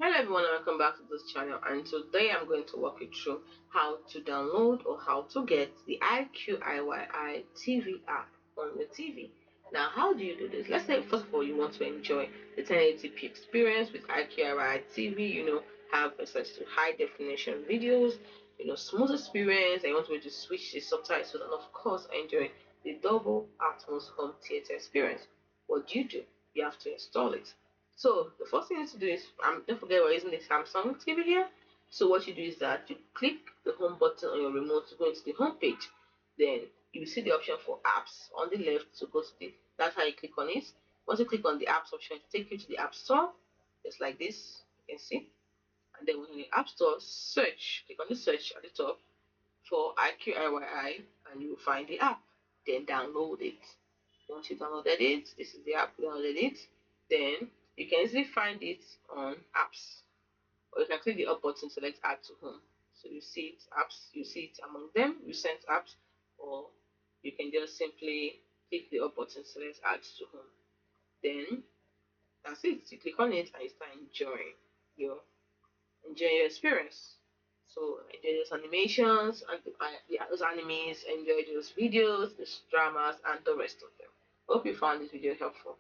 Hello everyone and welcome back to this channel, and today I'm going to walk you through how to download or how to get the Iqiyi TV app on your TV. Now, how do you do this? Let's say first of all you want to enjoy the 1080p experience with Iqiyi TV, have access to high definition videos, smooth experience, and you want to be able to switch the subtitles and of course enjoy the double Atmos home theater experience. What do? You have to install it. So the first thing you need to do is, don't forget we're using the Samsung TV here. So what you do is that you click the home button on your remote to go into the home page. Then you will see the option for apps on the left to go to the. That's how you click on it. Once you click on the apps option, it take you to the App Store, just like this. You can see. And then within the App Store, search. Click on the search at the top for IQIYI, and you will find the app. Then download it. Once you downloaded it, this is the app. You downloaded it. Then you can easily find it on apps, or you can click the up button, select add to home. So you see it apps, you see it among them, recent apps, or you can just simply click the up button, select add to home. Then that's it. You click on it and you start your enjoying your experience. So enjoy those animations and those animes, enjoy those videos, those dramas, and the rest of them. Hope you found this video helpful.